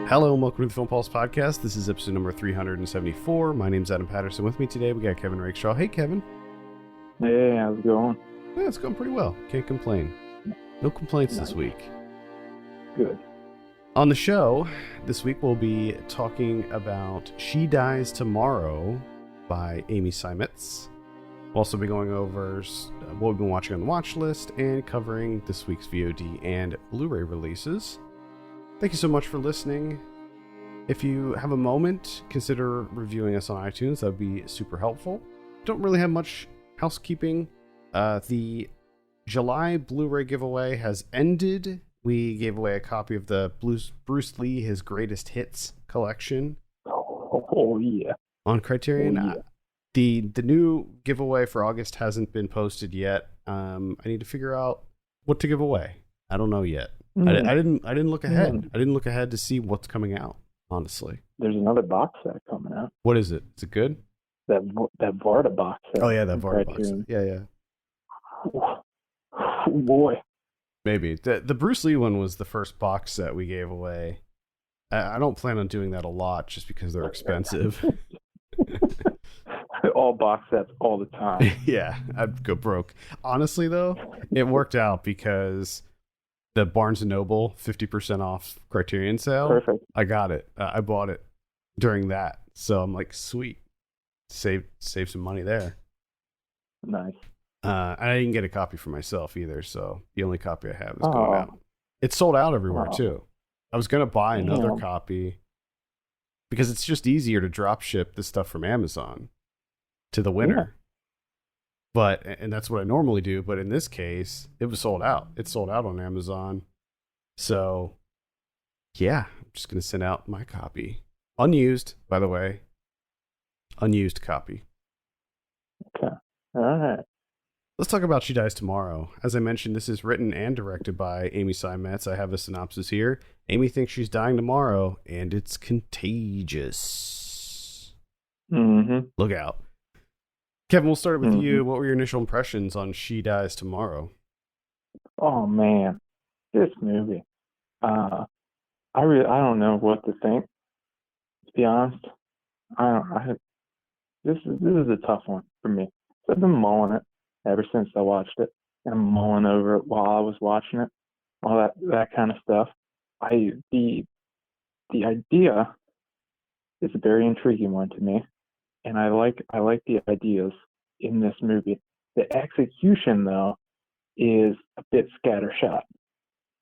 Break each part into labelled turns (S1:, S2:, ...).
S1: Hello and welcome to the Film Pulse Podcast. This is episode number 374. My name's Adam Patterson. With me today, we got Kevin Rakeshaw. Hey, Kevin.
S2: Hey, how's it going?
S1: Yeah, it's going pretty well. Can't complain. No complaints
S2: Nice.
S1: this week.
S2: Good.
S1: On the show, this week we'll be talking about She Dies Tomorrow by Amy Seimetz. We'll also be going over what we've been watching on the watch list and covering this week's VOD and Blu-ray releases. Thank you so much for listening. If you have a moment, consider reviewing us on iTunes. That would be super helpful. Don't really have much housekeeping. The July Blu-ray giveaway has ended. We gave away a copy of the Bruce Lee His Greatest Hits collection.
S2: Oh yeah.
S1: On Criterion.
S2: Oh, yeah.
S1: The new giveaway for August hasn't been posted yet. I need to figure out what to give away. I don't know yet. I didn't look ahead. I didn't look ahead to see what's coming out, honestly.
S2: There's another box set coming out.
S1: What is it? Is it good?
S2: That Varda box set.
S1: Oh yeah, that Varda box.
S2: Criterion.
S1: Yeah.
S2: Oh boy.
S1: Maybe. The Bruce Lee one was the first box set we gave away. I don't plan on doing that a lot just because they're expensive.
S2: All box sets all the time.
S1: Yeah, I'd go broke. Honestly, though, it worked out because the Barnes & Noble 50% off Criterion sale,
S2: Perfect.
S1: I got it. I bought it during that. So I'm like, sweet. Save some money there.
S2: Nice.
S1: I didn't get a copy for myself either, so the only copy I have is going out. It's sold out everywhere, too. I was going to buy another copy because it's just easier to drop ship this stuff from Amazon to the winner. And that's what I normally do, but in this case, it was sold out. It's sold out on Amazon. So, yeah, I'm just going to send out my copy. Unused, by the way. Unused copy.
S2: Okay. All right.
S1: Let's talk about She Dies Tomorrow. As I mentioned, this is written and directed by Amy Seimetz. I have a synopsis here. Amy thinks she's dying tomorrow, and it's contagious.
S2: Mm-hmm.
S1: Look out. Kevin, we'll start with you. What were your initial impressions on She Dies Tomorrow? Oh,
S2: man. This movie. I don't know what to think, to be honest. This is a tough one for me. So I've been mulling it ever since I watched it. And I'm mulling over it while I was watching it. All that kind of stuff. The idea is a very intriguing one to me. And I like the ideas in this movie. The execution, though, is a bit scattershot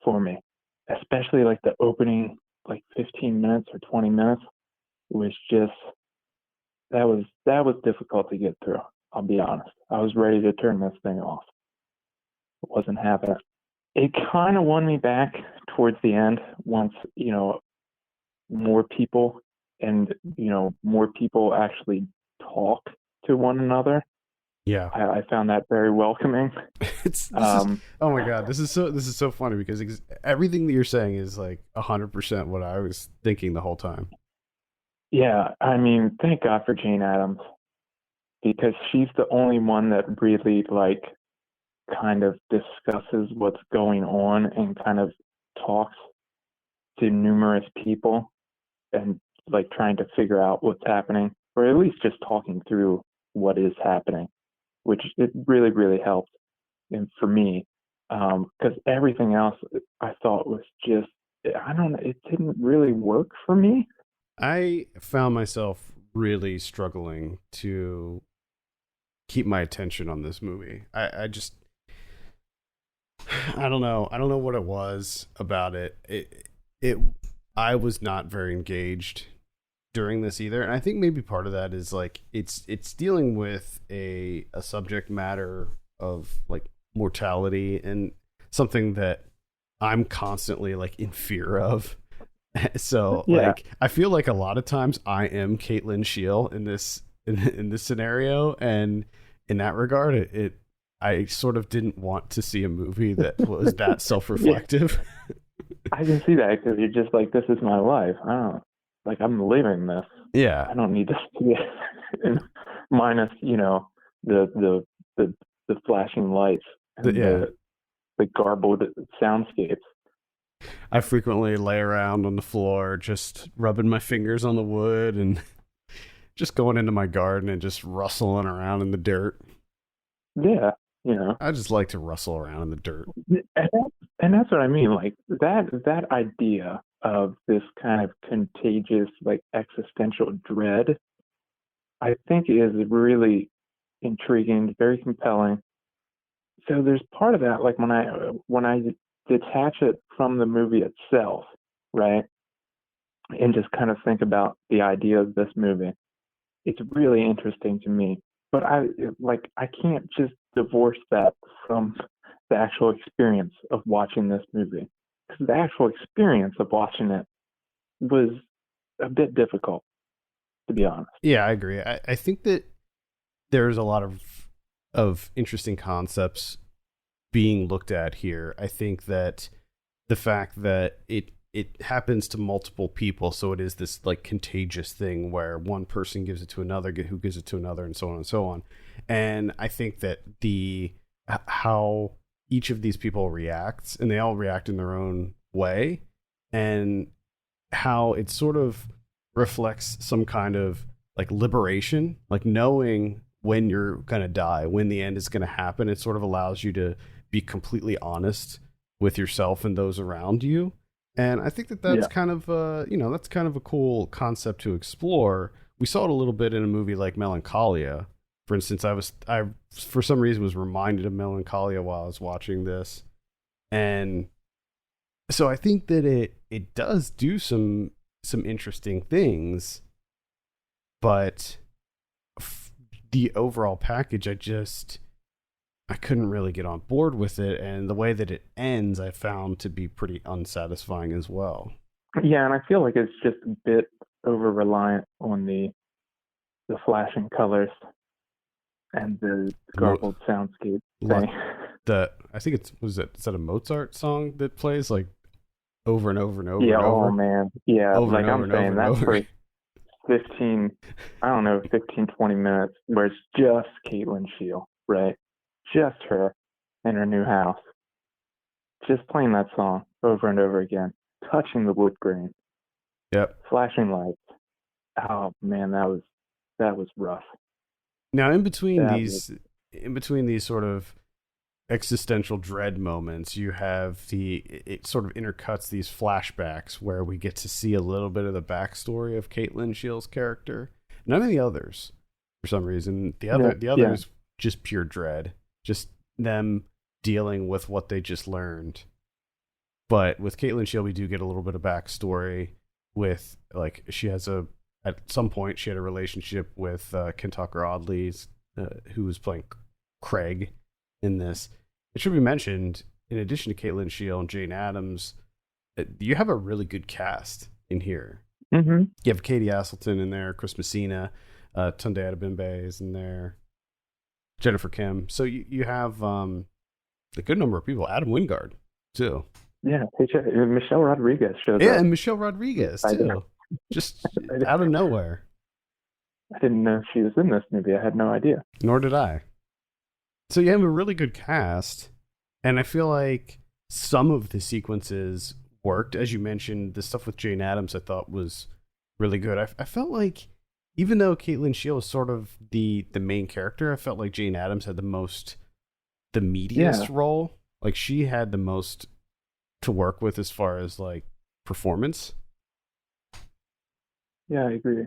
S2: for me, especially like the opening, 15 minutes or 20 minutes. It was just that was difficult to get through. I'll be honest. I was ready to turn this thing off. It wasn't happening. It kind of won me back towards the end once more people. And, more people actually talk to one another.
S1: Yeah.
S2: I found that very welcoming.
S1: Oh my God. This is so funny because everything that you're saying is 100% what I was thinking the whole time.
S2: Yeah. I mean, thank God for Jane Addams, because she's the only one that really kind of discusses what's going on and kind of talks to numerous people and trying to figure out what's happening, or at least just talking through what is happening, which it really, really helped. And for me, because everything else I thought was just, I don't know, it didn't really work for me.
S1: I found myself really struggling to keep my attention on this movie. I don't know. I don't know what it was about it. I was not very engaged during this either, and I think maybe part of that is it's dealing with a subject matter of mortality and something that I'm constantly in fear of. So I feel like a lot of times I am Caitlin Scheel in this scenario, and in that regard, I sort of didn't want to see a movie that was that self-reflective.
S2: I can see that because you're just this is my life. I don't I'm living this.
S1: Yeah.
S2: I don't need to see it. Minus, the flashing lights and the garbled soundscapes.
S1: I frequently lay around on the floor, just rubbing my fingers on the wood and just going into my garden and just rustling around in the dirt.
S2: Yeah, you know,
S1: I just like to rustle around in the dirt.
S2: and that's what I mean. Like that idea of this kind of contagious, like existential dread, I think is really intriguing, very compelling. So there's part of that, like when I detach it from the movie itself, right, and just kind of think about the idea of this movie, it's really interesting to me. But I can't just divorce that from the actual experience of watching this movie, because the actual experience of watching it was a bit difficult, to be honest.
S1: Yeah, I agree. I think that there's a lot of interesting concepts being looked at here. I think that the fact that it happens to multiple people, so it is this like contagious thing where one person gives it to another, who gives it to another, and so on and so on. And I think that the how each of these people reacts, and they all react in their own way, and how it sort of reflects some kind of like liberation, like knowing when you're gonna die, when the end is gonna happen. It sort of allows you to be completely honest with yourself and those around you. And I think that that's
S2: Yeah,
S1: kind of that's kind of a cool concept to explore. We saw it a little bit in a movie like Melancholia. For instance, I for some reason was reminded of Melancholia while I was watching this. And so I think that it does do some interesting things, but the overall package, I couldn't really get on board with it, and the way that it ends I found to be pretty unsatisfying as well.
S2: yeah, and I feel like it's just a bit over reliant on the flashing colors and the
S1: Mo-
S2: garbled soundscape
S1: lo-
S2: thing.
S1: the I think it's was it is that a Mozart song that plays like over and over and over
S2: Yeah,
S1: and
S2: oh
S1: over,
S2: man. Yeah,
S1: over and
S2: like
S1: over
S2: I'm
S1: and over
S2: saying
S1: and
S2: that
S1: over.
S2: first 15, I don't know, 15, 20 minutes where it's just Caitlin Shield, right? Just her in her new house. Just playing that song over and over again, touching the wood grain,
S1: Yep.
S2: flashing lights. Oh man, that was rough.
S1: Now
S2: That was
S1: in between these sort of existential dread moments, you have it sort of intercuts these flashbacks where we get to see a little bit of the backstory of Caitlin Shield's character. None of the others, for some reason.
S2: yeah,
S1: The
S2: yeah,
S1: others just pure dread, just them dealing with what they just learned. But with Caitlin Shield, we do get a little bit of backstory. With like she has a at some point she had a relationship with Ken Tucker Audley's, who was playing Craig in this. It should be mentioned, in addition to Caitlin Shield and Jane Addams, you have a really good cast in here.
S2: hmm
S1: You have Katie Aselton in there, Chris Messina, Tunde Adebimbe is in there, Jennifer Kim. So you have a good number of people. Adam Wingard too.
S2: yeah. Michelle Rodriguez shows
S1: Yeah,
S2: up.
S1: and Michelle Rodriguez
S2: I,
S1: too. Just
S2: I,
S1: out of nowhere.
S2: I didn't know she was in this movie. I had no idea.
S1: Nor did I. So you have a really good cast, and I feel like some of the sequences worked. As you mentioned, the stuff with Jane Addams I thought was really good. I felt like even though Caitlin Shield was sort of the main character, I felt like Jane Addams had the
S2: Yeah,
S1: meatiest role. Like she had the most to work with as far as like performance.
S2: yeah, I agree.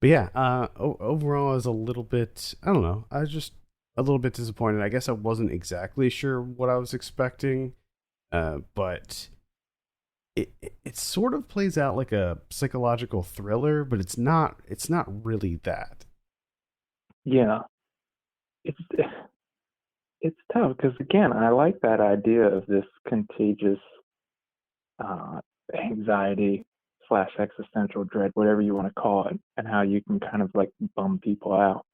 S1: But yeah, overall, I was a little bit. I don't know. I was just a little bit disappointed. I guess I wasn't exactly sure what I was expecting, but it sort of plays out like a psychological thriller, but it's not. It's not really that.
S2: Yeah, it's it's tough because again, I like that idea of this contagious uh, anxiety slash existential dread, whatever you want to call it, and how you can kind of like bum people out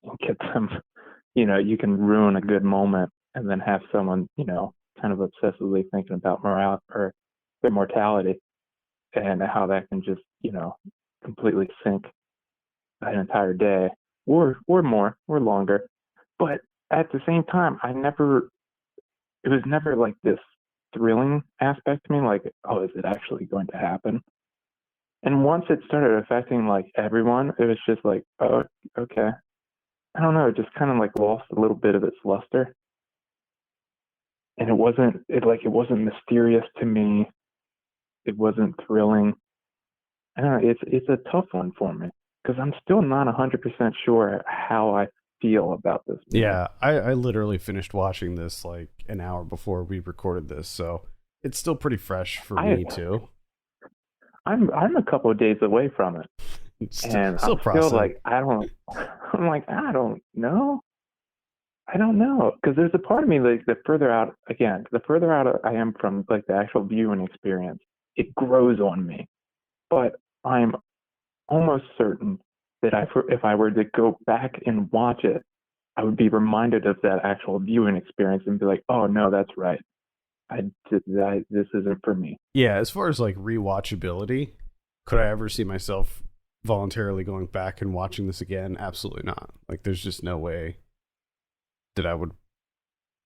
S2: and get them, you can ruin a good moment and then have someone, kind of obsessively thinking about morale or their mortality and how that can just, completely sink an entire day or more or longer. But at the same time, it was never like this thrilling aspect to me, like, oh, is it actually going to happen? And once it started affecting like everyone, it was just like, oh, okay. I don't know, it just kind of like lost a little bit of its luster. And it wasn't mysterious to me. It wasn't thrilling. I don't know, it's a tough one for me because I'm still not 100% sure how I feel about this movie.
S1: Yeah, I literally finished watching this like an hour before we recorded this, so it's still pretty fresh for
S2: I
S1: me too.
S2: I'm a couple of days away from it, and
S1: Still
S2: I'm still
S1: processing.
S2: like, I don't. I'm like, I don't know. I don't know because there's a part of me like the further out I am from like the actual viewing experience, it grows on me. But I'm almost certain that if I were to go back and watch it, I would be reminded of that actual viewing experience and be like, oh no, that's right. This isn't for me.
S1: Yeah, as far as like rewatchability, could I ever see myself voluntarily going back and watching this again? Absolutely not. Like, there's just no way that I would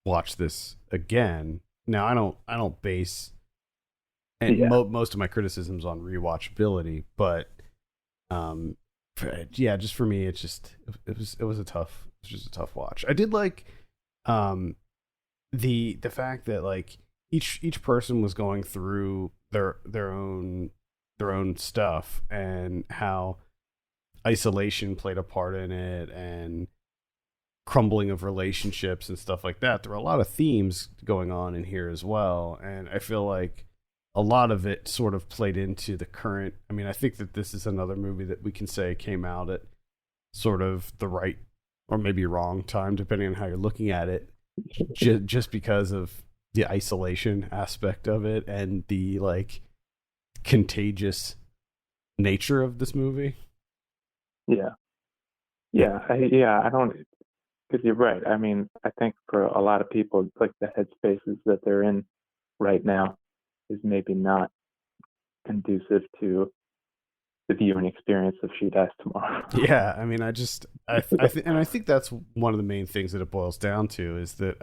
S1: watch this again. Now, I don't base and
S2: Yeah,
S1: most of my criticisms on rewatchability, but um, yeah, just for me, it was just a tough watch. I did like um the fact that like each person was going through their own stuff and how isolation played a part in it and crumbling of relationships and stuff like that. There were a lot of themes going on in here as well, and I feel like a lot of it sort of played into the current. I mean, I think that this is another movie that we can say came out at sort of the right or maybe wrong time, depending on how you're looking at it, just because of the isolation aspect of it and the like contagious nature of this movie.
S2: yeah, yeah. I don't because you're right. I mean, I think for a lot of people, like the headspaces that they're in right now is maybe not conducive to the viewing experience of She Dies Tomorrow.
S1: Yeah, I mean, I think that's one of the main things that it boils down to is that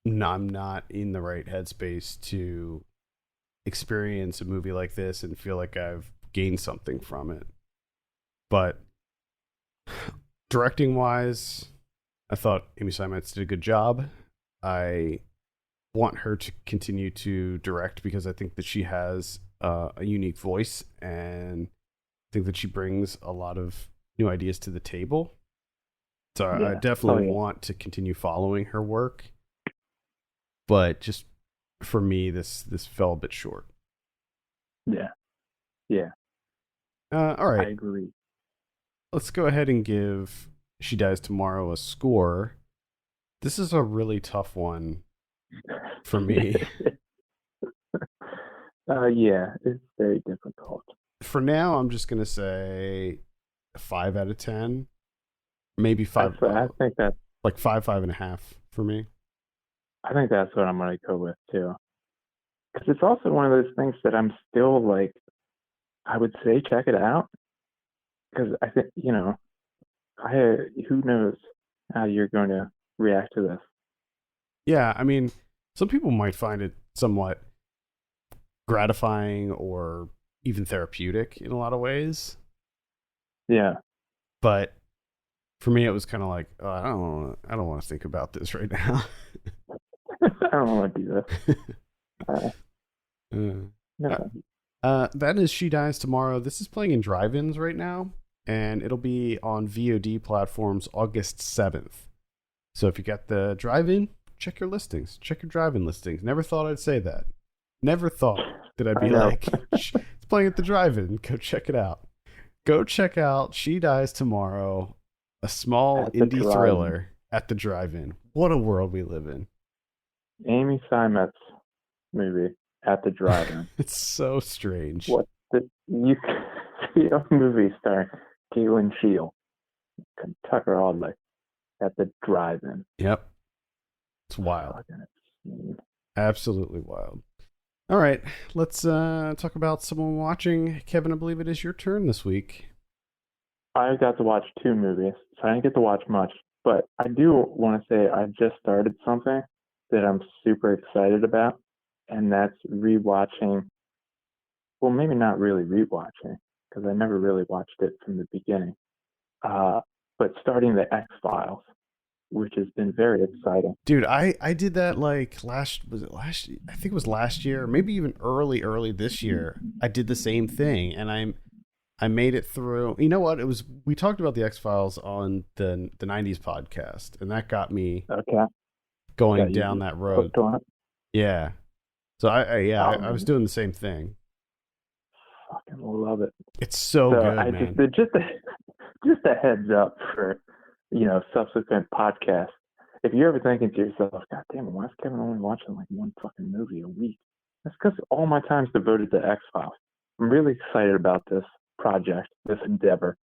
S1: I'm not in the right headspace to experience a movie like this and feel like I've gained something from it. But directing wise, I thought Amy Seimetz did a good job. I want her to continue to direct because I think that she has a unique voice and I think that she brings a lot of new ideas to the table. So I
S2: Yeah. Oh
S1: definitely
S2: yeah.
S1: want to continue following her work, but just for me, this fell a bit short.
S2: Yeah. Yeah.
S1: All
S2: I
S1: right,
S2: agree.
S1: let's go ahead and give She Dies Tomorrow a score. This is a really tough one for me.
S2: Yeah, it's very difficult.
S1: For now, I'm just gonna say 5 out of 10, maybe five,
S2: I think that
S1: like 5.5 for me.
S2: I think that's what I'm gonna go with too. Because it's also one of those things that I'm still like, I would say check it out. Because I think I who knows how you're going to react to this.
S1: Yeah, I mean, some people might find it somewhat gratifying or even therapeutic in a lot of ways,
S2: Yeah.
S1: but for me, it was kind of like, oh, I don't want to think about this right now.
S2: I don't want to do this.
S1: Uh,
S2: No.
S1: that is She Dies Tomorrow. This is playing in drive-ins right now, and it'll be on VOD platforms August 7th. So if you got the drive-in, check your listings. Check your drive-in listings. Never thought I'd say that. Never thought that I'd
S2: I
S1: be
S2: know.
S1: like, it's playing at the drive-in. Go check it out. Go check out She Dies Tomorrow, a small
S2: At the
S1: indie
S2: drive-in.
S1: thriller at the drive-in. What a world we live in.
S2: Amy Seimetz movie at the drive-in.
S1: It's so strange.
S2: What you see a movie starring Caitlin Shield and Tucker Audley at the drive-in.
S1: Yep. It's wild.
S2: Fucking insane.
S1: Absolutely wild. All right, let's talk about someone watching. Kevin, I believe it is your turn this week.
S2: I got to watch two movies, so I didn't get to watch much. But I do want to say I just started something that I'm super excited about, and that's rewatching. Well, maybe not really rewatching, because I never really watched it from the beginning. But starting the X-Files, which has been very exciting.
S1: Dude, I did that like I think it was last year, maybe even early this year. I did the same thing, and I made it through. You know what? We talked about the X-Files on the 90s podcast, and that got me going down that road.
S2: On it.
S1: Yeah. So I was doing the same thing.
S2: Fucking love it.
S1: It's so good, man.
S2: Just a heads up for, subsequent podcasts. If you're ever thinking to yourself, God damn it, why is Kevin only watching like one fucking movie a week? That's because all my time's devoted to X-Files. I'm really excited about this project, this endeavor,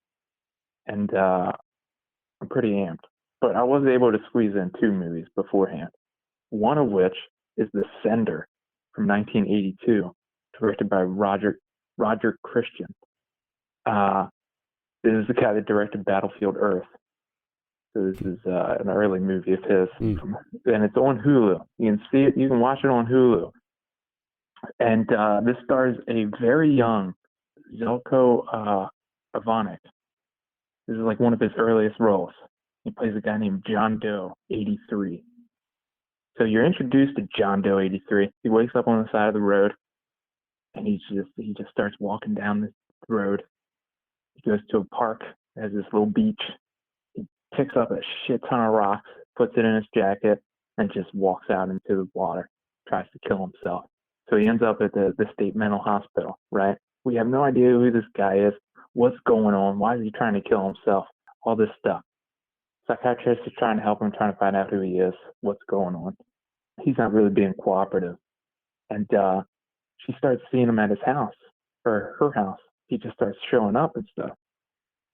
S2: and I'm pretty amped. But I was able to squeeze in 2 movies beforehand, one of which is The Sender from 1982, directed by Roger Christian. This is the guy that directed Battlefield Earth. So this is an early movie of his, and it's on Hulu. You can see it. You can watch it on Hulu. And this stars a very young Zelko Ivanek. This is like one of his earliest roles. He plays a guy named John Doe 83. So you're introduced to John Doe 83. He wakes up on the side of the road, and he just starts walking down the road. He goes to a park, has this little beach. He picks up a shit ton of rocks, puts it in his jacket, and just walks out into the water, tries to kill himself. So he ends up at the state mental hospital, right? We have no idea who this guy is, what's going on, why is he trying to kill himself, all this stuff. Psychiatrist is trying to help him, trying to find out who he is, what's going on. He's not really being cooperative. And she starts seeing him at his house, or her house. He just starts showing up and stuff.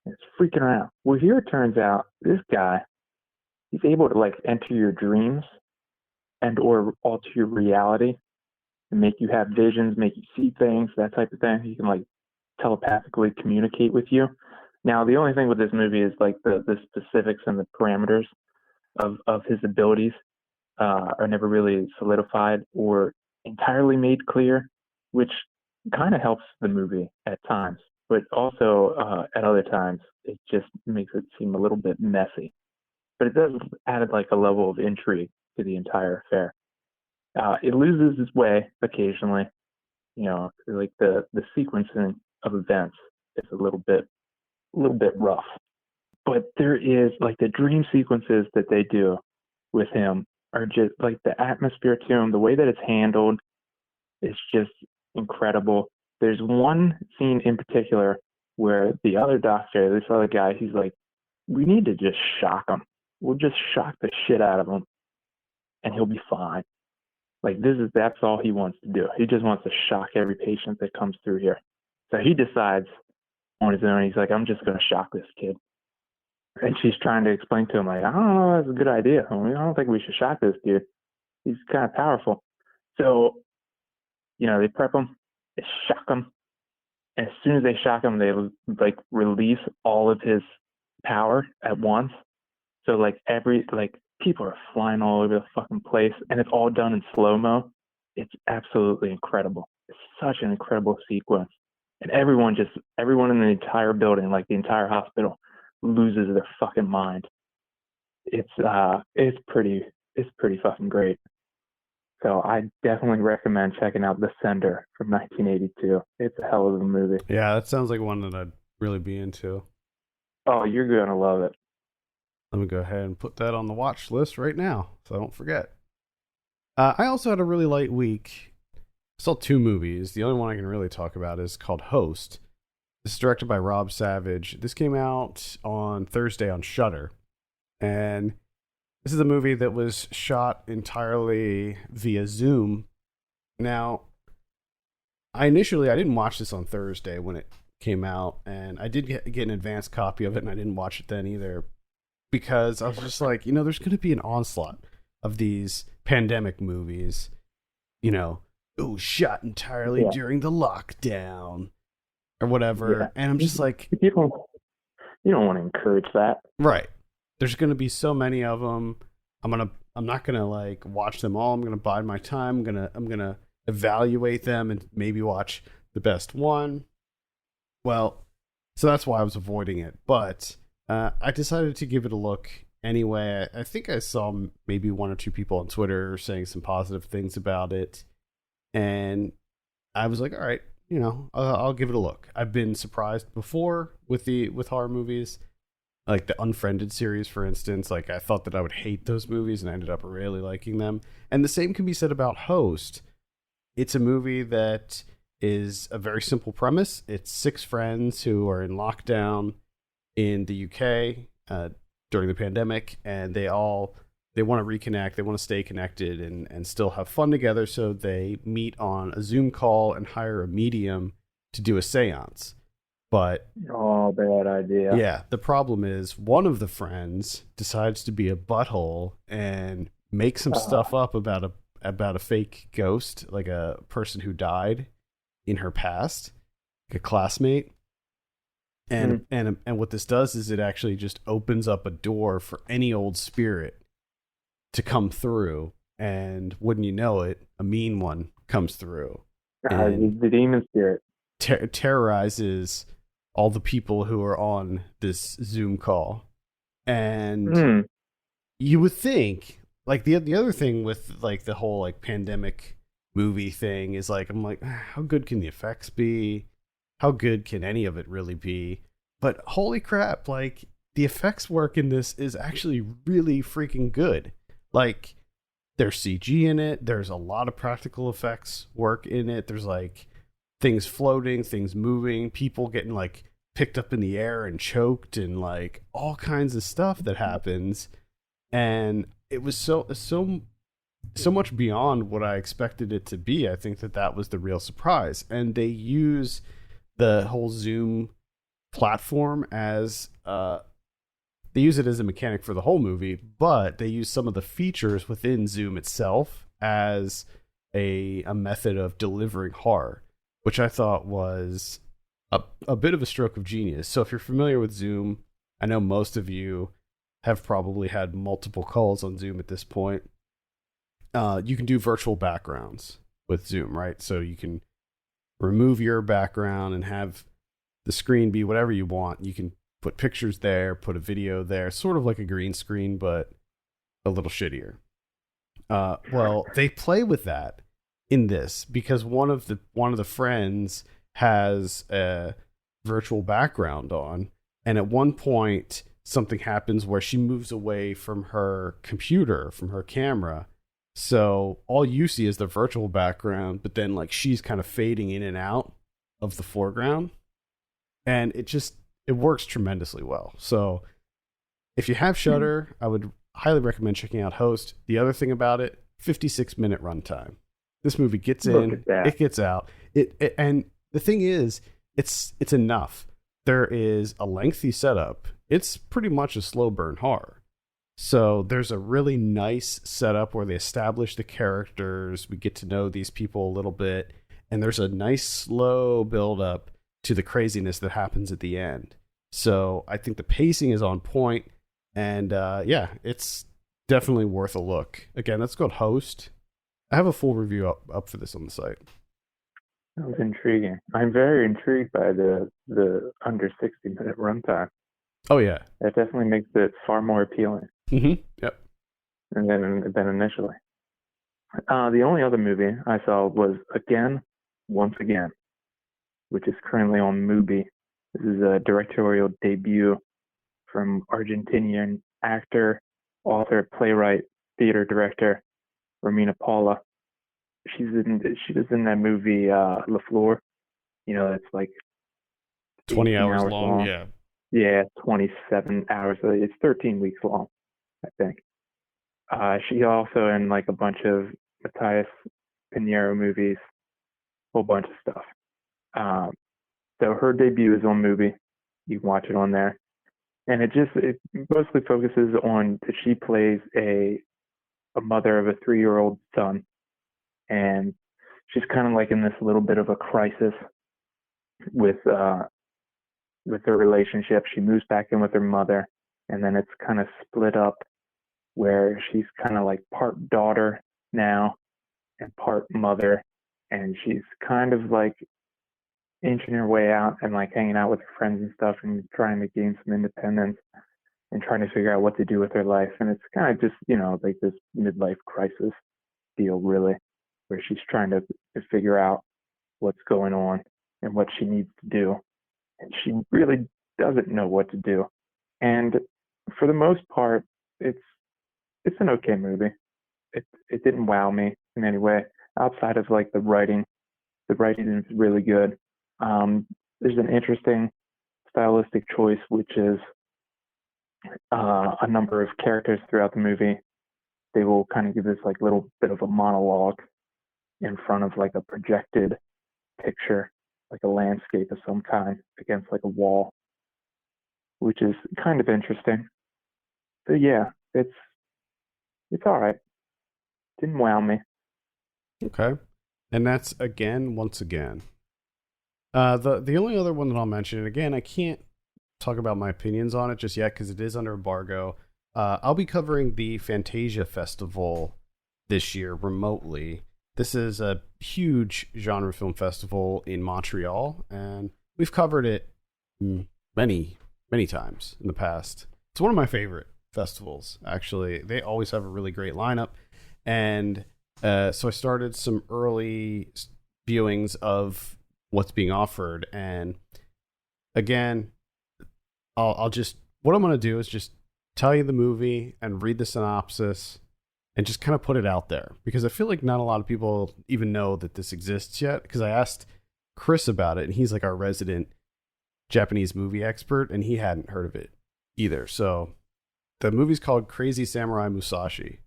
S2: And it's freaking her out. Well, here it turns out this guy, he's able to like enter your dreams and or alter your reality and make you have visions, make you see things, that type of thing. He can like telepathically communicate with you. Now, the only thing with this movie is like the specifics and the parameters of his abilities are never really solidified or entirely made clear, which kind of helps the movie at times, but also at other times it just makes it seem a little bit messy. But it does add like a level of intrigue to the entire affair. It loses its way occasionally, like the sequencing of events is a little bit rough. But there is like the dream sequences that they do with him are just like the atmosphere to him, the way that it's handled is just incredible. There's one scene in particular where the other doctor, this other guy, he's like, we need to just shock him. We'll just shock the shit out of him and he'll be fine. Like that's all he wants to do. He just wants to shock every patient that comes through here. So he decides on his own, he's like, I'm just going to shock this kid. And she's trying to explain to him, like, I don't know, that's a good idea. I don't think we should shock this dude. He's kind of powerful. So, they prep him, they shock him. And as soon as they shock him, they like release all of his power at once. So like people are flying all over the fucking place, and it's all done in slow-mo. It's absolutely incredible. It's such an incredible sequence. And everyone in the entire building, like the entire hospital, loses their fucking mind. It's pretty fucking great. So I definitely recommend checking out The Sender from 1982. It's a hell of a movie.
S1: Yeah, that sounds like one that I'd really be into.
S2: Oh, you're gonna love it.
S1: Let me go ahead and put that on the watch list right now so I don't forget. I also had a really light week. I saw 2 movies. The only one I can really talk about is called Host. This is directed by Rob Savage. This came out on Thursday on Shudder. And this is a movie that was shot entirely via Zoom. Now, I didn't watch this on Thursday when it came out, and I did get an advanced copy of it, and I didn't watch it then either, because I was just like, there's going to be an onslaught of these pandemic movies, shot entirely during the lockdown or whatever. Yeah. And I'm just like,
S2: you don't want to encourage that.
S1: Right. There's going to be so many of them. I'm going to I'm not gonna like watch them all. I'm gonna bide my time. I'm gonna evaluate them and maybe watch the best one. Well, so that's why I was avoiding it. But I decided to give it a look anyway. I think I saw maybe one or two people on Twitter saying some positive things about it, and I was like, all right, I'll give it a look. I've been surprised before with horror movies, like the Unfriended series, for instance. Like I thought that I would hate those movies, and I ended up really liking them. And the same can be said about Host. It's a movie that is a very simple premise. It's six friends who are in lockdown in the UK during the pandemic, and they want to reconnect. They want to stay connected and still have fun together. So they meet on a Zoom call and hire a medium to do a seance. But
S2: Oh, bad idea.
S1: yeah, the problem is one of the friends decides to be a butthole and make some stuff up about a fake ghost, like a person who died in her past, like a classmate. And what this does is it actually just opens up a door for any old spirit to come through, and wouldn't you know it, a mean one comes through and
S2: the demon spirit
S1: terrorizes all the people who are on this Zoom call. And you would think, like the other thing with like the whole like pandemic movie thing is like, I'm like, how good can the effects be? How good can any of it really be? But holy crap, like the effects work in this is actually really freaking good. Like there's CG in it. There's a lot of practical effects work in it. There's like things floating, things moving, people getting like picked up in the air and choked, and like all kinds of stuff that happens. And it was so much beyond what I expected it to be. I think that was the real surprise. And they use the whole Zoom platform as they use it as a mechanic for the whole movie, but they use some of the features within Zoom itself as a method of delivering horror, which I thought was a bit of a stroke of genius. So if you're familiar with Zoom, I know most of you have probably had multiple calls on Zoom at this point. You can do virtual backgrounds with Zoom, right? So you can remove your background and have the screen be whatever you want. You can put pictures there, put a video there, sort of like a green screen, but a little shittier. Well, they play with that in this because one of the friends has a virtual background on, and at one point something happens where she moves away from her computer, from her camera. So all you see is the virtual background, but then like she's kind of fading in and out of the foreground. And it works tremendously well. So if you have Shudder, I would highly recommend checking out Host. The other thing about it, 56-minute runtime. This movie gets in, it gets out. And the thing is, it's enough. There is a lengthy setup. It's pretty much a slow burn horror. So there's a really nice setup where they establish the characters. We get to know these people a little bit. And there's a nice slow build up to the craziness that happens at the end. So I think the pacing is on point. And it's definitely worth a look. Again, that's called Host. I have a full review up for this on the site.
S2: That was intriguing. I'm very intrigued by the under 60-minute runtime.
S1: Oh yeah,
S2: that definitely makes it far more appealing.
S1: Mm-hmm. Yep.
S2: Than initially. The only other movie I saw was Once Again, which is currently on Mubi. This is a directorial debut from Argentinian actor, author, playwright, theater director Romina Paula. She was in that movie La Flor. It's like
S1: 20 hours long. Yeah.
S2: Yeah, 27 hours. It's 13 weeks long, I think. She also in like a bunch of Matthias Pinheiro movies, whole bunch of stuff. So her debut is on Mubi. You can watch it on there. And it mostly focuses on that she plays a mother of a 3-year-old son. And she's kind of like in this little bit of a crisis with her relationship. She moves back in with her mother, and then it's kind of split up where she's kind of like part daughter now and part mother, and she's kind of like inching her way out and like hanging out with her friends and stuff and trying to gain some independence and trying to figure out what to do with her life. And it's kind of just, like this midlife crisis deal, really, where she's trying to figure out what's going on and what she needs to do. And she really doesn't know what to do. And for the most part, it's an okay movie. It didn't wow me in any way outside of like the writing. The writing is really good. There's an interesting stylistic choice, which is a number of characters throughout the movie. They will kind of give this like little bit of a monologue in front of like a projected picture, like a landscape of some kind against like a wall, which is kind of interesting. So yeah, it's all right. Didn't wow me.
S1: Okay. And that's once again. The only other one that I'll mention, and again, I can't talk about my opinions on it just yet because it is under embargo. I'll be covering the Fantasia Festival this year remotely. This is a huge genre film festival in Montreal, and we've covered it many, many times in the past. It's one of my favorite festivals, actually. They always have a really great lineup, and so I started some early viewings of what's being offered, and again, I'll just, what I'm going to do is just tell you the movie and read the synopsis and just kind of put it out there, because I feel like not a lot of people even know that this exists yet, because I asked Chris about it and he's like our resident Japanese movie expert and he hadn't heard of it either. So the movie's called Crazy Samurai Musashi.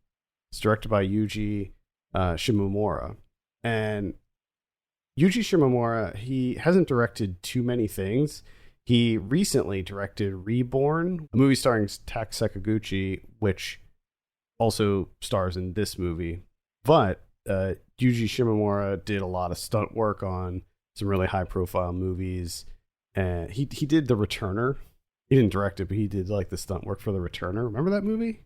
S1: It's directed by Yuji Shimomura, and Yuji Shimomura, he hasn't directed too many things. He recently directed Reborn, a movie starring Tak Sakaguchi, which also stars in this movie. But Yuji Shimomura did a lot of stunt work on some really high-profile movies. And he did The Returner. He didn't direct it, but he did like the stunt work for The Returner. Remember that movie?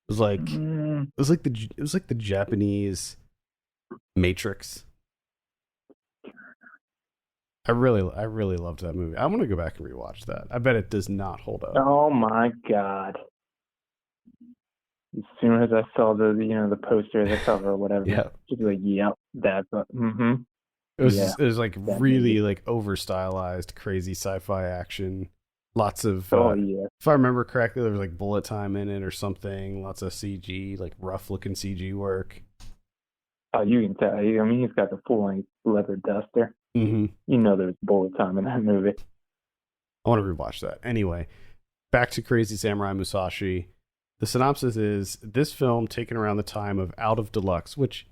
S1: It was like the Japanese Matrix. I really loved that movie. I want to go back and rewatch that. I bet it does not hold up.
S2: Oh my god! As soon as I saw the poster, the cover, or whatever,
S1: Yeah,
S2: just like, yep, that's
S1: it was like really like over stylized, crazy sci-fi action. Lots of if I remember correctly, there was like bullet time in it or something. Lots of CG, like rough looking CG work.
S2: Oh, you can tell. I mean, he's got the full-length leather duster.
S1: Mm-hmm.
S2: You know there's bullet time in that movie.
S1: I want to rewatch that. Anyway, back to Crazy Samurai Musashi. The synopsis is this film taken around the time of Out in Deluxe, which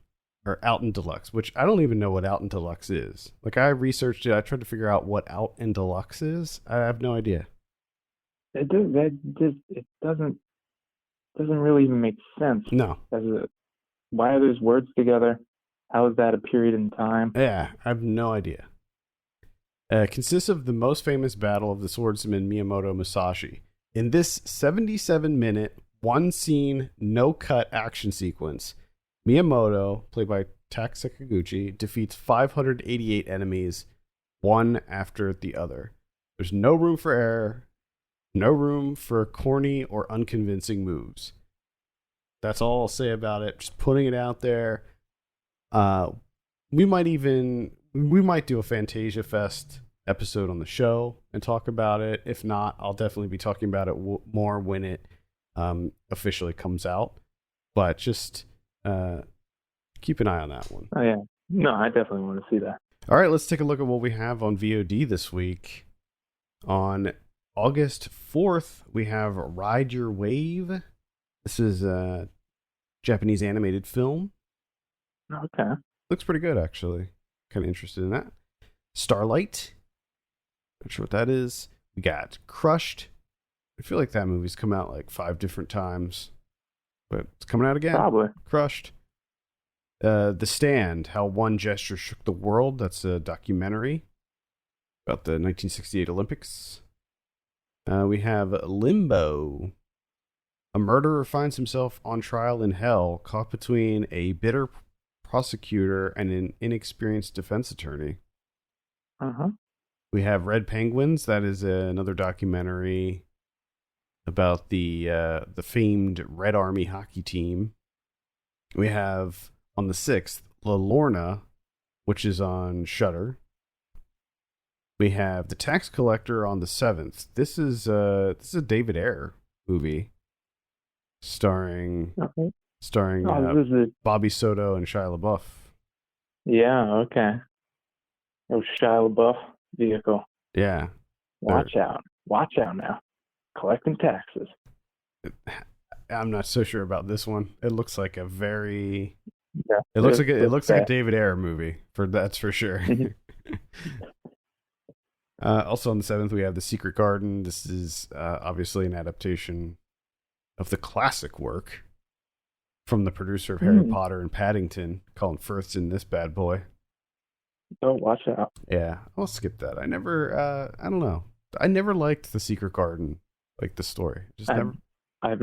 S1: I don't even know what Out in Deluxe is. Like, I researched it. I tried to figure out what Out in Deluxe is. I have no idea.
S2: It doesn't really even make sense.
S1: No.
S2: Why are those words together? How is that a period in time?
S1: Yeah, I have no idea. Consists of the most famous battle of the swordsman Miyamoto Musashi. In this 77-minute, one-scene, no-cut action sequence, Miyamoto, played by Tak Sakaguchi, defeats 588 enemies, one after the other. There's no room for error, no room for corny or unconvincing moves. That's all I'll say about it. Just putting it out there. We might do a Fantasia Fest episode on the show and talk about it. If not, I'll definitely be talking about it more when it officially comes out. But just keep an eye on that one.
S2: Oh yeah, no, I definitely want to see that.
S1: All right, let's take a look at what we have on VOD this week. On August 4th, we have Ride Your Wave. This is a Japanese animated film.
S2: Okay.
S1: Looks pretty good, actually. Kind of interested in that. Starlight. Not sure what that is. We got Crushed. I feel like that movie's come out like 5 different times, but it's coming out again.
S2: Probably.
S1: Crushed. The Stand, How One Gesture Shook the World. That's a documentary about the 1968 Olympics. We have Limbo, A murderer finds himself on trial in hell, caught between a bitter prosecutor and an inexperienced defense attorney.
S2: Uh-huh.
S1: We have Red Penguins. That is another documentary about the famed Red Army hockey team. We have on the 6th, La Lorna, which is on Shudder. We have The Tax Collector on the 7th. This is a David Ayer movie starring
S2: Okay. This is a,
S1: Bobby Soto and Shia LaBeouf.
S2: yeah, okay. Oh, Shia LaBeouf vehicle.
S1: Yeah.
S2: Watch out now. Collecting taxes.
S1: I'm not so sure about this one. It looks like a very
S2: Yeah.
S1: it looks like a David Ayer movie, that's for sure. Also on the 7th, we have The Secret Garden. This is obviously an adaptation of the classic work from the producer of Harry Potter and Paddington, Colin Firth's in this bad boy.
S2: Oh, watch out.
S1: Yeah, I'll skip that. I don't know. I never liked The Secret Garden, like the story.
S2: I have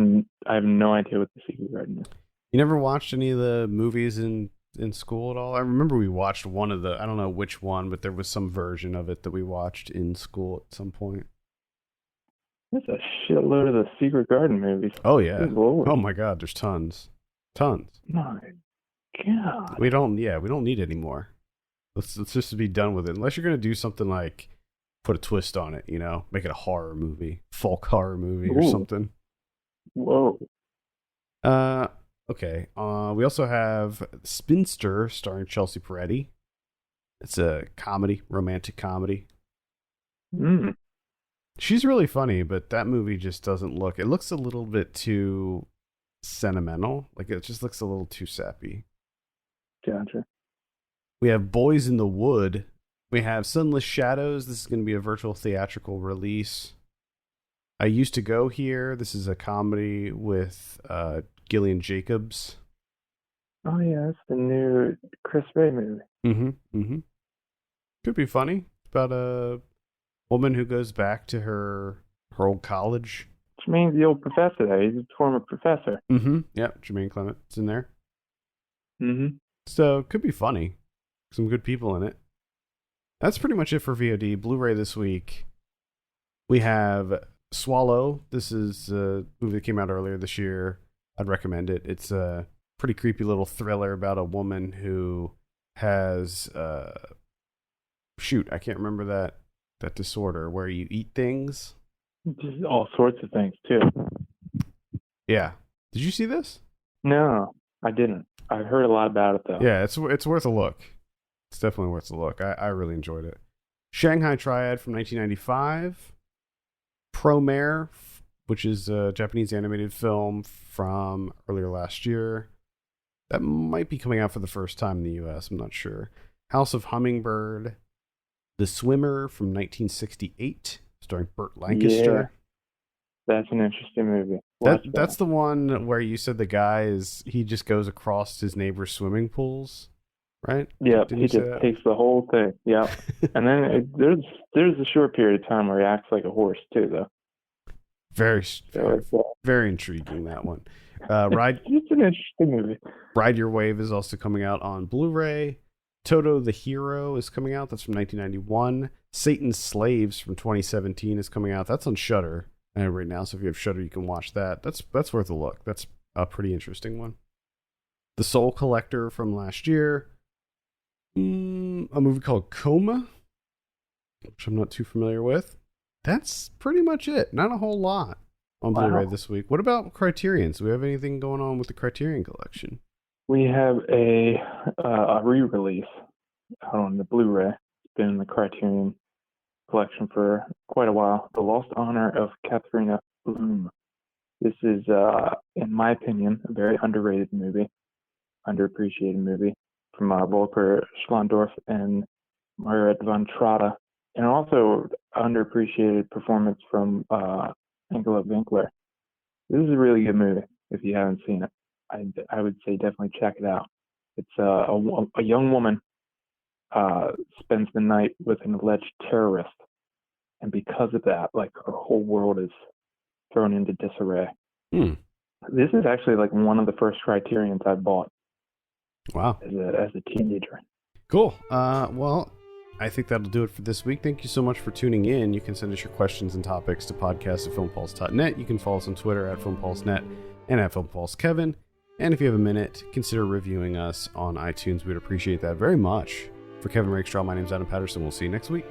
S2: no idea what The Secret Garden is.
S1: You never watched any of the movies in school at all? I remember we watched one of the, I don't know which one, but there was some version of it that we watched in school at some point.
S2: There's a shitload of The Secret Garden movies.
S1: Oh, yeah. Oh, my God. There's tons.
S2: My God.
S1: We don't need any more. Let's just be done with it. Unless you're going to do something like put a twist on it, make it a horror movie, folk horror movie or something.
S2: Whoa.
S1: Okay. We also have Spinster starring Chelsea Peretti. It's a comedy, romantic comedy. She's really funny, but that movie just doesn't look. It looks a little bit too sentimental. Like it just looks a little too sappy.
S2: Gotcha.
S1: We have Boys in the Wood. We have Sunless Shadows. This is going to be a virtual theatrical release. I Used to Go Here. This is a comedy with Gillian Jacobs.
S2: Oh, yeah, that's the new Chris Ray movie.
S1: Could be funny. It's about a woman who goes back to her old college.
S2: Jermaine's the old professor there. He's a former professor.
S1: Yep, Jermaine Clement's in there. So, could be funny. Some good people in it. That's pretty much it for VOD. Blu-ray this week. We have Swallow. This is a movie that came out earlier this year. I'd recommend it. It's a pretty creepy little thriller about a woman who has I can't remember that disorder where you eat things.
S2: Just all sorts of things too.
S1: Yeah. Did you see this?
S2: No, I didn't. I heard a lot about it though.
S1: Yeah, it's worth a look. It's definitely worth a look. I really enjoyed it. Shanghai Triad from 1995. Promare, which is a Japanese animated film from earlier last year. That might be coming out for the first time in the US. I'm not sure. House of Hummingbird. The Swimmer from 1968, starring Burt Lancaster.
S2: Yeah, that's an interesting movie.
S1: That's the one where you said the guy he just goes across his neighbor's swimming pools, right?
S2: Yeah, he just takes the whole thing. Yeah, and then there's a short period of time where he acts like a horse too, though.
S1: Very intriguing, that one.
S2: It's an interesting movie.
S1: Ride Your Wave is also coming out on Blu-ray. Toto the Hero is coming out. That's from 1991. Satan's Slaves from 2017 is coming out. That's on Shudder right now. So if you have Shudder, you can watch that. That's worth a look. That's a pretty interesting one. The Soul Collector from last year. A movie called Coma, which I'm not too familiar with. That's pretty much it. Not a whole lot on Blu-ray this week. What about Criterion? Do we have anything going on with the Criterion collection?
S2: We have a re-release out on the Blu-ray. It's been in the Criterion collection for quite a while. The Lost Honor of Katharina Bloom. This is, in my opinion, a very underrated movie, underappreciated movie from Volker Schlondorf and Margaret von Trotta, and also underappreciated performance from Angela Winkler. This is a really good movie if you haven't seen it. I would say definitely check it out. It's a young woman spends the night with an alleged terrorist, and because of that, like her whole world is thrown into disarray. This is actually like one of the first Criterions I bought.
S1: Wow.
S2: As a teenager.
S1: Cool. Well, I think that'll do it for this week. Thank you so much for tuning in. You can send us your questions and topics to podcast@filmpulse.net. You can follow us on Twitter @filmpulsenet and @filmpulsekevin. And if you have a minute, consider reviewing us on iTunes. We'd appreciate that very much. For Kevin Rakestraw, my name's Adam Patterson. We'll see you next week.